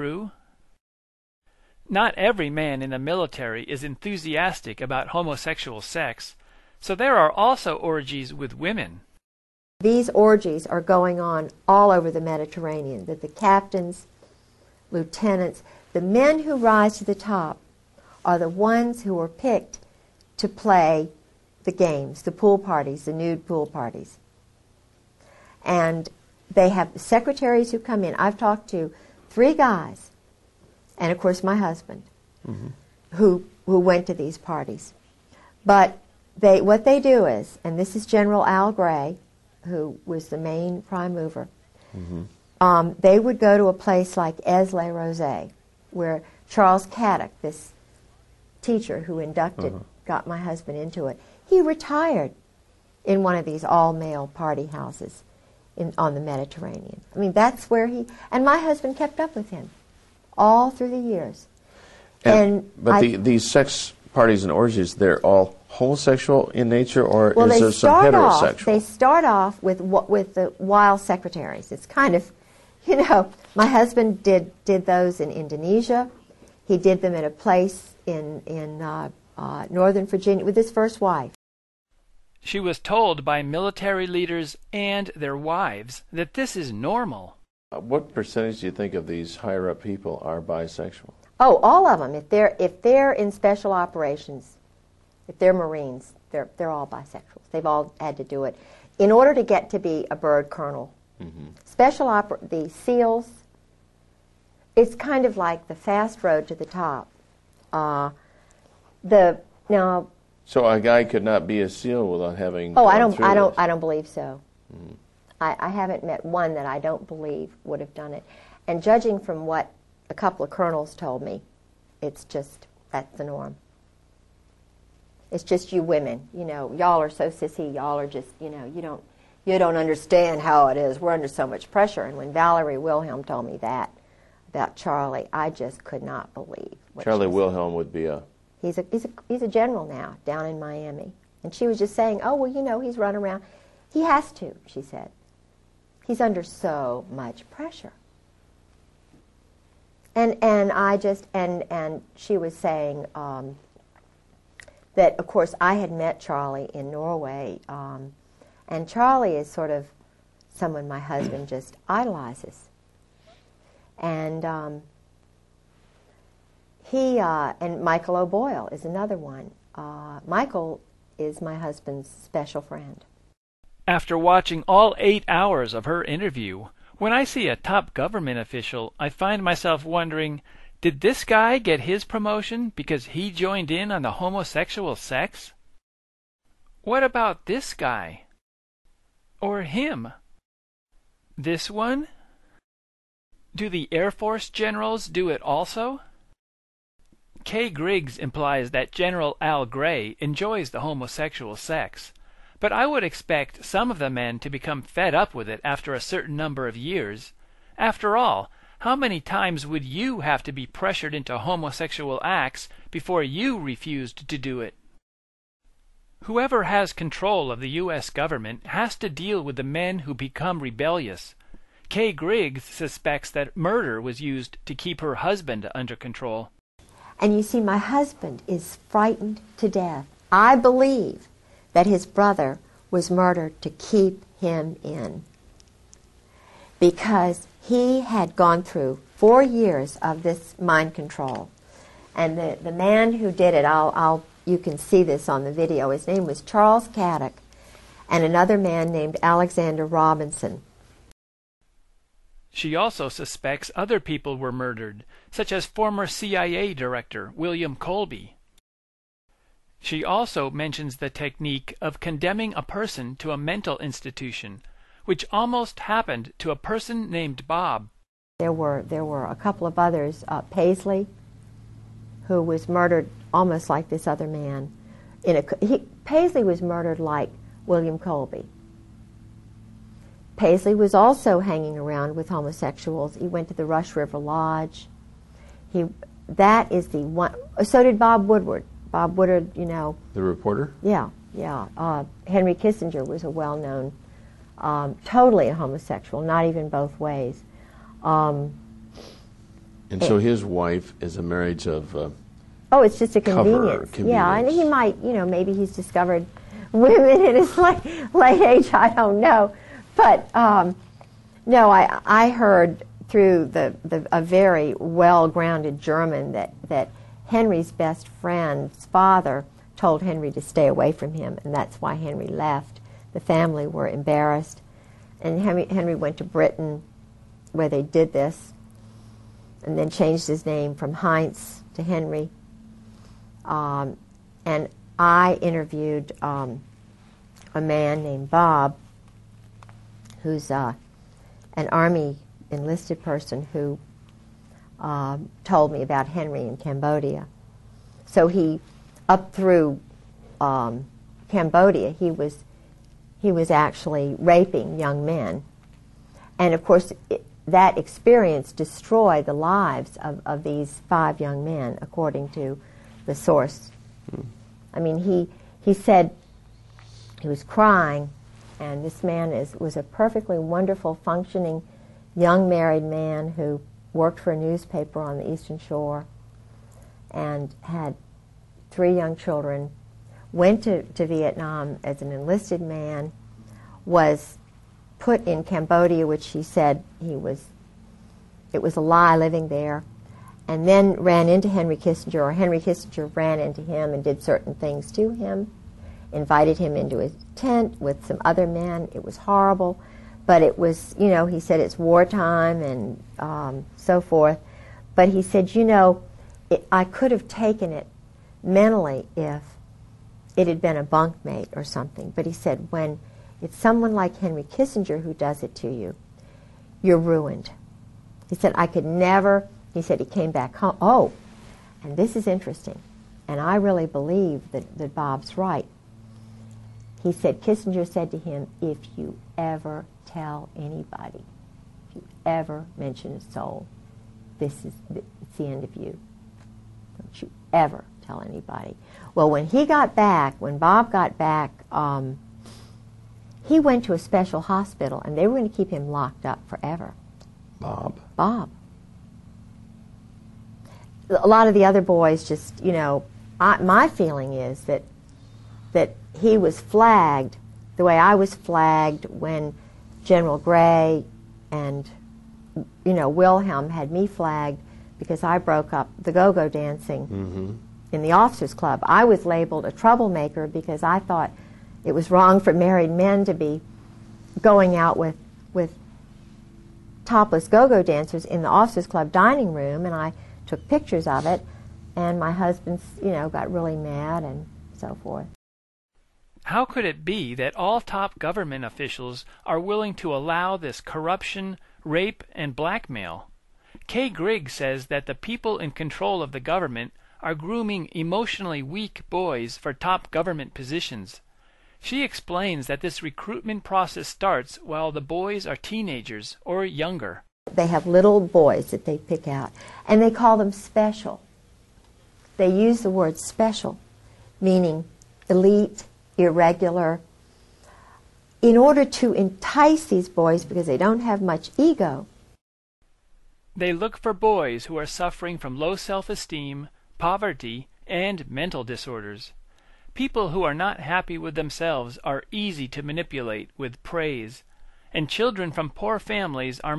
true? Not every man in the military is enthusiastic about homosexual sex, so there are also orgies with women. These orgies are going on all over the Mediterranean, that the captains, lieutenants, the men who rise to the top are the ones who are picked to play the games, the pool parties, the nude pool parties. And they have secretaries who come in. I've talked to 3 guys, and of course my husband, who went to these parties. But what they do is, and this is General Al Gray, who was the main prime mover, they would go to a place like Aix-les-Rosés, where Charles Caddock, this teacher who got my husband into it, he retired in one of these all-male party houses on the Mediterranean. I mean, that's where and my husband kept up with him all through the years. But these sex parties and orgies, they're all homosexual in nature, or is there some heterosexual? They start off with the wild secretaries. It's kind of, my husband did those in Indonesia. He did them at a place in Northern Virginia with his first wife. She was told by military leaders and their wives that this is normal. What percentage do you think of these higher-up people are bisexual? Oh, all of them. If they're in special operations, if they're Marines, they're all bisexuals. They've all had to do it in order to get to be a bird colonel. The SEALs, it's kind of like the fast road to the top. So a guy could not be a SEAL without having. Oh, I don't believe so. I haven't met one that I don't believe would have done it. And judging from what a couple of colonels told me, it's just, that's the norm. It's just you women, y'all are so sissy, y'all are just, you don't understand how it is. We're under so much pressure. And when Valerie Wilhelm told me that about Charlie, I just could not believe what Charlie Wilhelm would be a... He's a general now down in Miami. And she was just saying, oh, well, he's run around. He has to, she said. He's under so much pressure. And she was saying that, of course, I had met Charlie in Norway, and Charlie is sort of someone my husband just idolizes. And and Michael O'Boyle is another one. Michael is my husband's special friend. After watching all 8 hours of her interview, when I see a top government official, I find myself wondering, did this guy get his promotion because he joined in on the homosexual sex? What about this guy? Or him? This one? Do the Air Force generals do it also? Kay Griggs implies that General Al Gray enjoys the homosexual sex, but I would expect some of the men to become fed up with it after a certain number of years. After all, how many times would you have to be pressured into homosexual acts before you refused to do it? Whoever has control of the U.S. government has to deal with the men who become rebellious. Kay Griggs suspects that murder was used to keep her husband under control. And you see, my husband is frightened to death. I believe that his brother was murdered to keep him in, because he had gone through 4 years of this mind control. And the man who did it, you can see this on the video, his name was Charles Caddock, and another man named Alexander Robinson. She also suspects other people were murdered, such as former CIA Director William Colby. She also mentions the technique of condemning a person to a mental institution, which almost happened to a person named Bob. There were a couple of others, Paisley, who was murdered almost like this other man. Paisley was murdered like William Colby. Paisley was also hanging around with homosexuals. He went to the Rush River Lodge. That is the one. So did Bob Woodward. Bob Woodward, The reporter? Yeah. Henry Kissinger was a well-known, totally a homosexual, not even both ways. And so his wife is a marriage of oh, it's just a convenience. Yeah, and he might, maybe he's discovered women in his late age, I don't know. But no, I heard through a very well-grounded German that Henry's best friend's father told Henry to stay away from him, and that's why Henry left. The family were embarrassed, and Henry went to Britain where they did this, and then changed his name from Heinz to Henry. And I interviewed a man named Bob, who's an Army enlisted person who told me about Henry in Cambodia. So up through Cambodia, he was actually raping young men. And of course, that experience destroyed the lives of these 5 young men, according to the source. I mean, he said he was crying, and this man was a perfectly wonderful, functioning, young married man who worked for a newspaper on the Eastern Shore and had 3 young children, went to Vietnam as an enlisted man, was put in Cambodia, which he said it was a lie living there, and then ran into Henry Kissinger, or Henry Kissinger ran into him and did certain things to him, invited him into his tent with some other men. It was horrible, but it was, he said it's wartime and so forth. But he said, I could have taken it mentally if it had been a bunkmate or something. But he said, when it's someone like Henry Kissinger who does it to you, you're ruined. He said, I could never, he said he came back home. Oh, and this is interesting, and I really believe that Bob's right. He said, Kissinger said to him, if you ever tell anybody, if you ever mention a soul, it's the end of you. Don't you ever tell anybody. Well, when Bob got back, he went to a special hospital, and they were going to keep him locked up forever. Bob. A lot of the other boys just, my feeling is that he was flagged the way I was flagged when General Gray and, Wilhelm had me flagged because I broke up the go-go dancing in the officers' club. I was labeled a troublemaker because I thought it was wrong for married men to be going out with topless go-go dancers in the officers' club dining room, and I took pictures of it, and my husband, got really mad and so forth. How could it be that all top government officials are willing to allow this corruption, rape, and blackmail? Kay Griggs says that the people in control of the government are grooming emotionally weak boys for top government positions. She explains that this recruitment process starts while the boys are teenagers or younger. They have little boys that they pick out, and they call them special. They use the word special, meaning elite, irregular, in order to entice these boys because they don't have much ego. They look for boys who are suffering from low self-esteem, poverty, and mental disorders. People who are not happy with themselves are easy to manipulate with praise, and children from poor families are